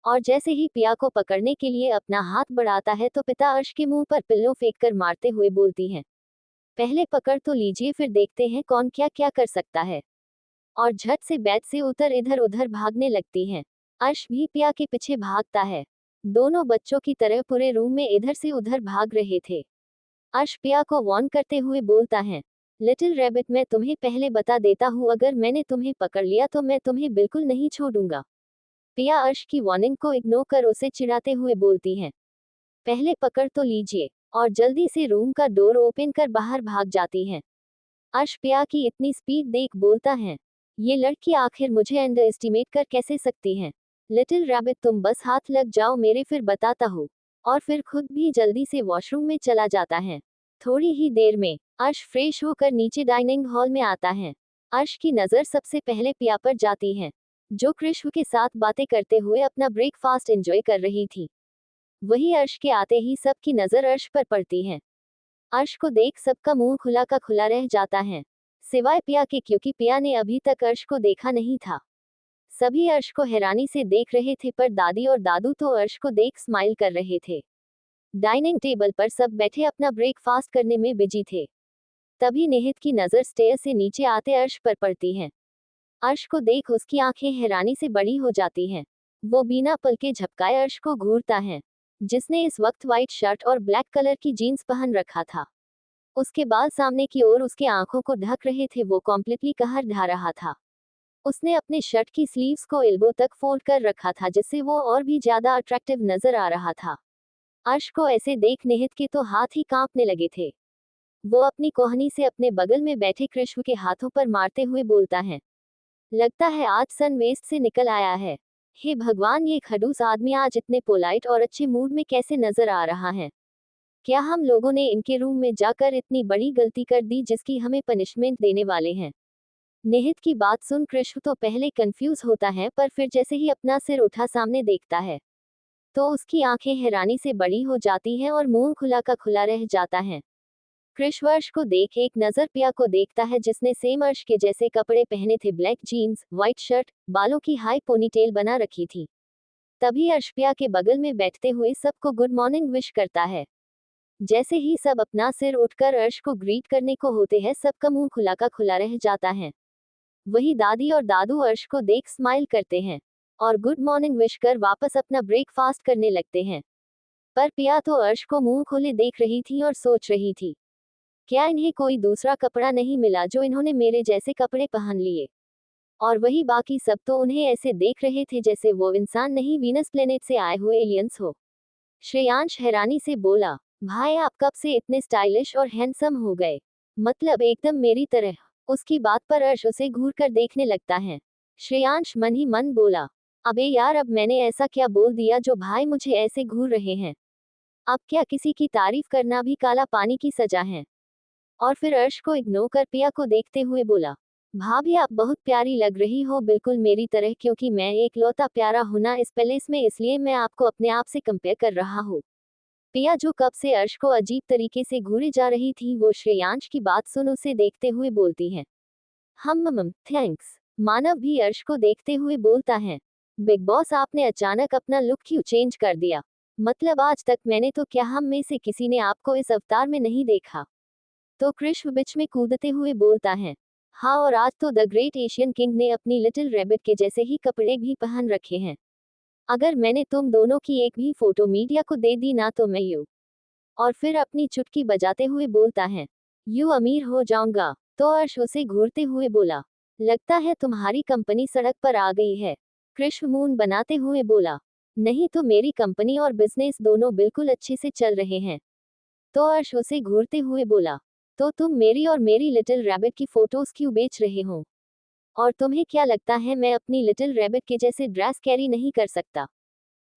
और जैसे ही पिया को पकड़ने के लिए अपना हाथ बढ़ाता है तो पिता अर्श के मुंह पर पिल्लो फेंक कर मारते हुए बोलती हैं, पहले पकड़ तो लीजिए फिर देखते हैं कौन क्या क्या कर सकता है। और झट से बेड से उतर इधर उधर भागने लगती हैं। अर्श भी पिया के पीछे भागता है। दोनों बच्चों की तरह पूरे रूम में इधर से उधर भाग रहे थे। अर्श पिया को वार्न करते हुए बोलता है, लिटिल रैबिट मैं तुम्हें पहले बता देता हूँ अगर मैंने तुम्हें पकड़ लिया तो मैं तुम्हें बिल्कुल नहीं छोड़ूंगा। पिया अर्श की वार्निंग को इग्नोर कर उसे चिढ़ाते हुए बोलती है, पहले पकड़ तो लीजिए, और जल्दी से रूम का डोर ओपन कर बाहर भाग जाती है। अर्श पिया की इतनी स्पीड देख बोलता है, ये लड़की आखिर मुझे अंडर एस्टिमेट कर कैसे सकती है। लिटिल रैबिट तुम बस हाथ लग जाओ मेरे फिर बताता हूँ। और फिर खुद भी जल्दी से वॉशरूम में चला जाता है। थोड़ी ही देर में अर्श फ्रेश होकर नीचे डाइनिंग हॉल में आता है। अर्श की नज़र सबसे पहले पिया पर जाती है, जो कृष्ण के साथ बातें करते हुए अपना ब्रेकफास्ट एंजॉय कर रही थी। वही अर्श के आते ही सबकी नज़र अर्श पर पड़ती है। अर्श को देख सबका मुंह खुला का खुला रह जाता है, सिवाय पिया के क्योंकि पिया ने अभी तक अर्श को देखा नहीं था। सभी अर्श को हैरानी से देख रहे थे पर दादी और दादू तो अर्श को देख स्माइल कर रहे थे। डाइनिंग टेबल पर सब बैठे अपना ब्रेकफास्ट करने में बिजी थे। तभी निहित की नजर स्टेयर से नीचे आते अर्श पर पड़ती है। अर्श को देख उसकी आंखें हैरानी से बड़ी हो जाती हैं। वो बिना पलके झपकाए अर्श को घूरता है, जिसने इस वक्त व्हाइट शर्ट और ब्लैक कलर की जीन्स पहन रखा था। उसके बाल सामने की ओर उसके आंखों को ढक रहे थे, वो कॉम्प्लीटली कहर ढा रहा था। उसने अपने शर्ट की स्लीव्स को एल्बो तक फोल्ड कर रखा था, जिससे वो और भी ज्यादा अट्रैक्टिव नजर आ रहा था। अर्श को ऐसे देख निहित के तो हाथ ही कांपने लगे थे। वो अपनी कोहनी से अपने बगल में बैठे कृष्ण के हाथों पर मारते हुए बोलता है, लगता है आज सन वेस्ट से निकल आया है। हे भगवान, ये खड़ूस आदमी आज इतने पोलाइट और अच्छे मूड में कैसे नजर आ रहा है। क्या हम लोगों ने इनके रूम में जाकर इतनी बड़ी गलती कर दी जिसकी हमें पनिशमेंट देने वाले हैं। निहित की बात सुन कृष्ण तो पहले कंफ्यूज होता है, पर फिर जैसे ही अपना सिर उठा सामने देखता है तो उसकी आंखें हैरानी से बड़ी हो जाती हैं और मुंह खुला का खुला रह जाता है। कृष्ण अर्श को देख एक नजर पिया को देखता है, जिसने सेम अर्श के जैसे कपड़े पहने थे, ब्लैक जीन्स, व्हाइट शर्ट, बालों की हाई पोनीटेल बना रखी थी। तभी अर्श पिया के बगल में बैठते हुए सबको गुड मॉर्निंग विश करता है। जैसे ही सब अपना सिर उठकर अर्श को ग्रीट करने को होते हैं, सबका मुंह खुला का खुला रह जाता है। वही दादी और दादू अर्श को देख स्माइल करते हैं और गुड मॉर्निंग विश कर वापस अपना ब्रेकफास्ट करने लगते हैं। पर पिया तो अर्श को मुंह खोले देख रही थी और सोच रही थी, क्या इन्हें कोई दूसरा कपड़ा नहीं मिला जो इन्होंने मेरे जैसे कपड़े पहन लिए। और वही बाकी सब तो उन्हें ऐसे देख रहे थे जैसे वो इंसान नहीं, वीनस प्लेनेट से आए हुए एलियंस हो। श्रेयांश हैरानी से बोला, भाई आप कब से इतने स्टाइलिश और हैंडसम हो गए, मतलब एकदम मेरी तरह। उसकी बात पर अर्श उसे घूर कर देखने लगता है। श्रेयांश मन ही मन बोला, अबे यार, अब मैंने ऐसा क्या बोल दिया जो भाई मुझे ऐसे घूर रहे हैं। अब क्या किसी की तारीफ करना भी काला पानी की सजा है। और फिर अर्श को इग्नोर कर पिया को देखते हुए बोला, भाभी आप बहुत प्यारी लग रही हो, बिल्कुल मेरी तरह, क्योंकि मैं एक लौता प्यारा हूं ना इस पैलेस में, इसलिए मैं आपको अपने आप से कंपेयर कर रहा हूँ। पिया जो कब से अर्श को अजीब तरीके से घूरे जा रही थी, वो श्रेयांश की बात सुन उसे देखते हुए बोलती है, हम थैंक्स। मानव भी अर्श को देखते हुए बोलता है, बिग बॉस आपने अचानक अपना लुक क्यों चेंज कर दिया, मतलब आज तक मैंने तो क्या हम में से किसी ने आपको इस अवतार में नहीं देखा। तो कृष्ण बीच में कूदते हुए बोलता है, हाँ, और आज तो द ग्रेट एशियन किंग ने अपनी लिटिल रैबिट के जैसे ही कपड़े भी पहन रखे हैं। अगर मैंने तुम दोनों की एक भी फोटो मीडिया को दे दी ना तो मैं यूं। और फिर अपनी चुटकी बजाते हुए बोलता है, यूं अमीर हो जाऊंगा। तो अर्श उसे घूरते हुए बोला, लगता है तुम्हारी कंपनी सड़क पर आ गई है। कृष्ण मून बनाते हुए बोला, नहीं तो मेरी कंपनी और बिजनेस दोनों बिल्कुल अच्छे से चल रहे हैं। तो अर्श उसे घूरते हुए बोला, तो तुम मेरी और मेरी लिटिल रैबिट की फोटोज क्यों बेच रहे हो, और तुम्हें क्या लगता है मैं अपनी लिटिल रैबिट के जैसे ड्रेस कैरी नहीं कर सकता।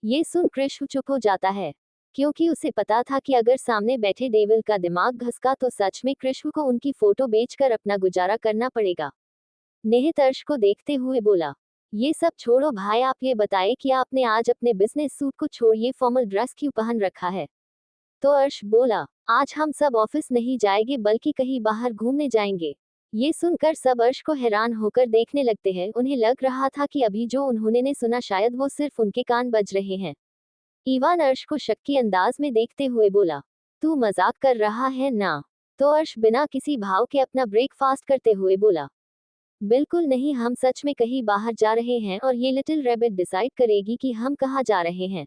ये सुन कृष्ण चुप हो जाता है, क्योंकि उसे पता था कि अगर सामने बैठे डेविल का दिमाग घसका तो सच में कृष्ण को उनकी फोटो बेचकर अपना गुजारा करना पड़ेगा। निहित अर्श को देखते हुए बोला, ये सब छोड़ो भाई, आप ये बताएं कि आपने आज अपने बिजनेस सूट को छोड़ ये फॉर्मल ड्रेस क्यों पहन रखा है। तो अर्श बोला, आज हम सब ऑफिस नहीं जाएंगे बल्कि कहीं बाहर घूमने जाएंगे। ये सुनकर सब अर्श को हैरान होकर देखने लगते हैं, उन्हें लग रहा था कि अभी जो उन्होंने ने सुना शायद वो सिर्फ उनके कान बज रहे हैं। इवान अर्श को शक्की अंदाज में देखते हुए बोला, तू मजाक कर रहा है ना। तो अर्श बिना किसी भाव के अपना ब्रेकफास्ट करते हुए बोला, बिल्कुल नहीं, हम सच में कहीं बाहर जा रहे हैं और ये लिटिल रैबिट डिसाइड करेगी कि हम कहाँ जा रहे हैं।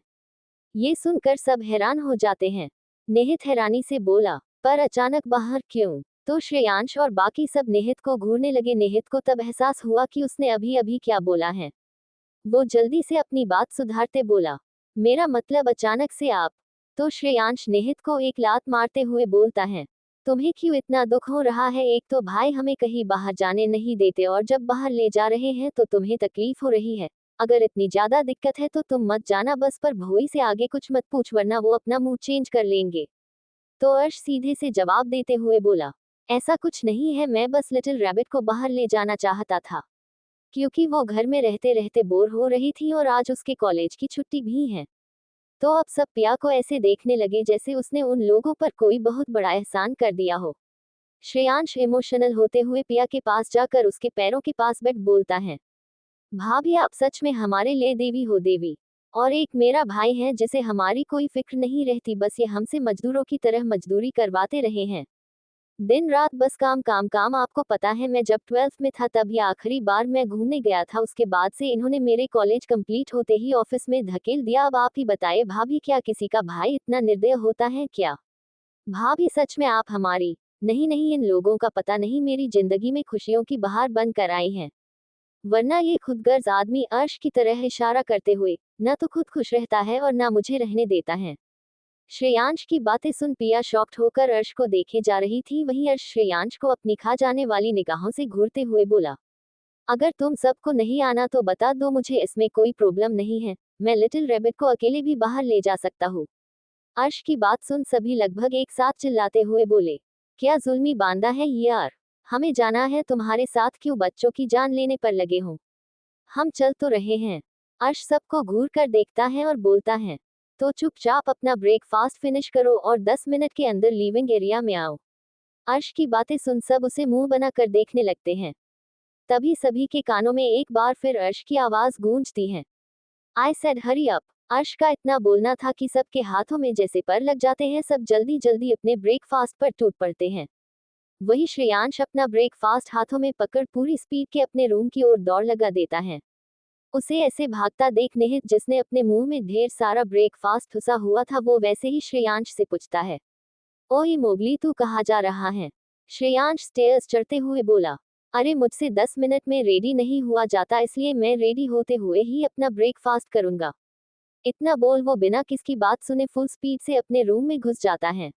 ये सुनकर सब हैरान हो जाते हैं। निहित हैरानी से बोला, पर अचानक बाहर क्यों। तो श्रेयांश और बाकी सब निहित को घूरने लगे। निहित को तब एहसास हुआ कि उसने अभी अभी क्या बोला है। वो जल्दी से अपनी बात सुधारते बोला, मेरा मतलब अचानक से आप। तो श्रेयांश निहित को एक लात मारते हुए बोलता है, तुम्हें क्यों इतना दुख हो रहा है, एक तो भाई हमें कहीं बाहर जाने नहीं देते और जब बाहर ले जा रहे हैं तो तुम्हें तकलीफ हो रही है। अगर इतनी ज्यादा दिक्कत है तो तुम मत जाना बस, पर भोई से आगे कुछ मत पूछ वरना वो अपना मूड चेंज कर लेंगे। तो अर्श सीधे से जवाब देते हुए बोला, ऐसा कुछ नहीं है, मैं बस लिटिल रैबिट को बाहर ले जाना चाहता था, क्योंकि वो घर में रहते रहते बोर हो रही थी और आज उसके कॉलेज की छुट्टी भी है। तो अब सब पिया को ऐसे देखने लगे जैसे उसने उन लोगों पर कोई बहुत बड़ा एहसान कर दिया हो। श्रेयांश इमोशनल होते हुए पिया के पास जाकर उसके पैरों के पास बैठ बोलता है, भाभी आप सच में हमारे लिए देवी हो देवी। और एक मेरा भाई है जिसे हमारी कोई फिक्र नहीं रहती, बस ये हमसे मजदूरों की तरह मजदूरी करवाते रहे हैं। दिन रात बस काम काम काम। आपको पता है मैं जब 12th में था तब ये आखिरी बार मैं घूमने गया था, उसके बाद से इन्होंने मेरे कॉलेज कंप्लीट होते ही ऑफिस में धकेल दिया। अब आप ही बताइए भाभी, क्या किसी का भाई इतना निर्दयी होता है क्या? भाभी सच में आप हमारी, नहीं नहीं, इन लोगों का पता नहीं मेरी जिंदगी में खुशियों की बहार बन कर आई हैं। वरना ये खुदगर्ज आदमी अर्श की तरह इशारा करते हुए न तो खुद खुश रहता है और न मुझे रहने देता है। श्रेयांश की बातें सुन पिया शॉक्ड होकर अर्श को देखे जा रही थी। वहीं अर्श श्रेयांश को अपनी खा जाने वाली निगाहों से घूरते हुए बोला, अगर तुम सबको नहीं आना तो बता दो, मुझे इसमें कोई प्रॉब्लम नहीं है। मैं लिटिल रैबिट को अकेले भी बाहर ले जा सकता हूँ। अर्श की बात सुन सभी लगभग एक साथ चिल्लाते हुए बोले, क्या जुल्मी बांदा है ये यार, हमें जाना है तुम्हारे साथ, क्यों बच्चों की जान लेने पर लगे हो? हम चल तो रहे हैं। अर्श सबको घूर कर देखता है और बोलता है, तो चुपचाप अपना ब्रेकफास्ट फिनिश करो और 10 मिनट के अंदर लिविंग एरिया में आओ। अर्श की बातें सुन सब उसे मुंह बना कर देखने लगते हैं। तभी सभी के कानों में एक बार फिर अर्श की आवाज गूंजती है, आई सेड हरी अप। अर्श का इतना बोलना था कि सबके हाथों में जैसे पर लग जाते हैं, सब जल्दी जल्दी अपने ब्रेकफास्ट पर टूट पड़ते हैं। वही श्रेयांश अपना ब्रेकफास्ट हाथों में पकड़ पूरी स्पीड के अपने रूम की ओर दौड़ लगा देता है। उसे ऐसे भागता देख निहित, जिसने अपने मुंह में ढेर सारा ब्रेकफास्ट ठुसा हुआ था, वो वैसे ही श्रेयांश से पूछता है, ओए मोगली तू कहाँ जा रहा है? श्रेयांश स्टेयर्स चढ़ते हुए बोला, अरे मुझसे 10 मिनट में रेडी नहीं हुआ जाता, इसलिए मैं रेडी होते हुए ही अपना ब्रेकफास्ट करूंगा। इतना बोल वो बिना किसकी बात सुने फुल स्पीड से अपने रूम में घुस जाता है।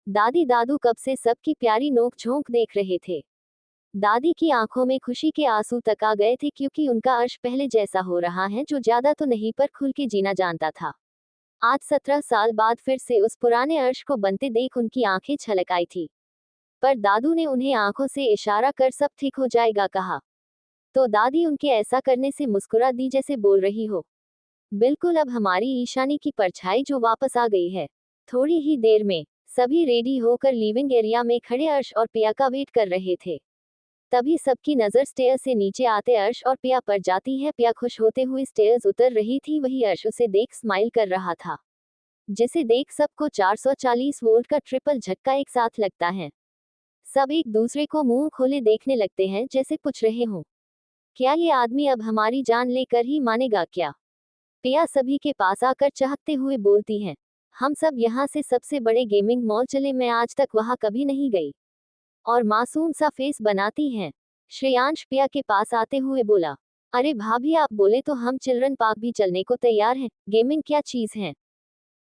दादी दादू कब से सबकी प्यारी नोक झोंक देख रहे थे। दादी की आंखों में खुशी के आंसू तक आ गए थे, क्योंकि उनका अर्श पहले जैसा हो रहा है, जो ज्यादा तो नहीं पर खुल के जीना जानता था। आज 17 साल बाद फिर से उस पुराने अर्श को बनते देख उनकी आंखें छलक आई थी। पर दादू ने उन्हें आंखों से इशारा कर सब ठीक हो जाएगा कहा। तो दादी उनके ऐसा करने से मुस्कुरा दी जैसे बोल रही हो, बिल्कुल अब हमारी ईशानी की परछाई जो वापस आ गई है। थोड़ी ही देर में सभी रेडी होकर लिविंग एरिया में खड़े अर्श और पिया का वेट कर रहे थे। तभी सबकी नजर स्टेयर से नीचे आते अर्श और पिया पर जाती है। पिया खुश होते हुए स्टेयर्स उतर रही थी, वही अर्श उसे देख स्माइल कर रहा था, जिसे देख सबको 440 वोल्ट का ट्रिपल झटका एक साथ लगता है। सब एक दूसरे को मुंह खोले देखने लगते हैं, जैसे पूछ रहे हों, क्या ये आदमी अब हमारी जान लेकर ही मानेगा क्या? पिया सभी के पास आकर चहकते हुए बोलती है, हम सब यहाँ से सबसे बड़े गेमिंग मॉल चले, मैं आज तक वहाँ कभी नहीं गई। और मासूम सा फेस बनाती हैं। श्रेयांश पिया के पास आते हुए बोला, अरे भाभी आप बोले तो हम चिल्ड्रन पार्क भी चलने को तैयार हैं, गेमिंग क्या चीज है?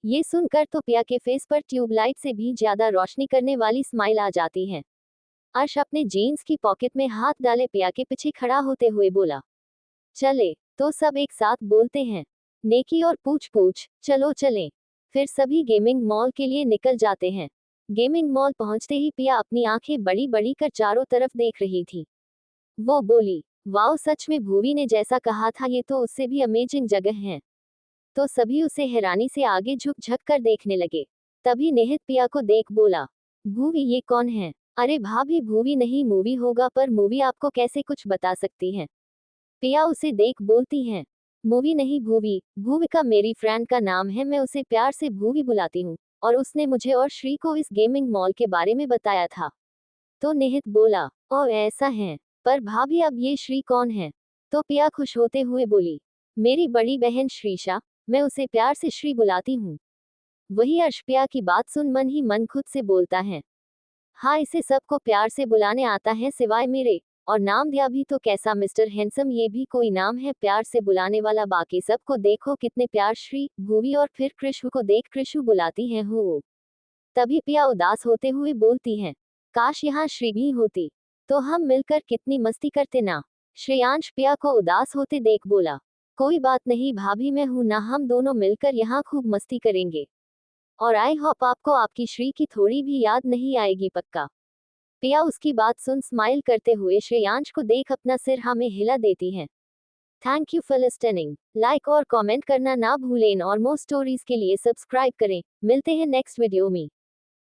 ये सुनकर तो पिया के फेस पर ट्यूबलाइट से भी ज्यादा रोशनी करने वाली स्माइल आ जाती है। अर्श अपने जीन्स की पॉकेट में हाथ डाले पिया के पीछे खड़ा होते हुए बोला, चले। तो सब एक साथ बोलते हैं, नेकी और पूछ पूछ, चलो चलें। फिर सभी गेमिंग मॉल के लिए निकल जाते हैं। गेमिंग मॉल पहुंचते ही पिया अपनी आंखें बड़ी बड़ी कर चारों तरफ देख रही थी। वो बोली, वाओ, सच में भूवी ने जैसा कहा था, ये तो उससे भी अमेजिंग जगह है। तो सभी उसे हैरानी से आगे झुक झक कर देखने लगे। तभी निहित पिया को देख बोला, भूवी ये कौन है? अरे भाभी भूवी नहीं, मूवी होगा, पर मूवी आपको कैसे कुछ बता सकती है? पिया उसे देख बोलती हैं, मूवी नहीं भूवी, भूविका मेरी फ्रेंड का नाम है, मैं उसे प्यार से भूवी बुलाती हूँ, और उसने मुझे और श्री को इस गेमिंग मॉल के बारे में बताया था। तो निहित बोला, ओ ऐसा है, पर भाभी अब ये श्री कौन है? तो पिया खुश होते हुए बोली, मेरी बड़ी बहन श्रीशा, मैं उसे प्यार से श्री बुलाती हूँ। वही अर्श पिया की बात सुन मन ही मन खुद से बोलता है, हाँ इसे सबको प्यार से बुलाने आता है सिवाय मेरे, और नाम दिया भी तो कैसा, मिस्टर हैंडसम, ये भी कोई नाम है प्यार से बुलाने वाला? बाकी सबको देखो कितने प्यार श्री, भूवी और फिर कृष्ण को देख कृषु बुलाती हैं हो। तभी पिया उदास होते हुए बोलती हैं, काश यहाँ श्री भी होती, तो हम मिलकर कितनी मस्ती करते ना। श्रेयांश पिया को उदास होते देख बोला, कोई बात नहीं भाभी, मैं हूं ना, हम दोनों मिलकर यहाँ खूब मस्ती करेंगे। और आई होप आपको आपकी श्री की थोड़ी भी याद नहीं आएगी पक्का। पिया उसकी बात सुन स्माइल करते हुए श्रेयांश को देख अपना सिर हाँ में हिला देती हैं। Thank you for listening. Like और कमेंट करना ना भूलें और मोर स्टोरीज के लिए सब्सक्राइब करें। मिलते हैं नेक्स्ट वीडियो में।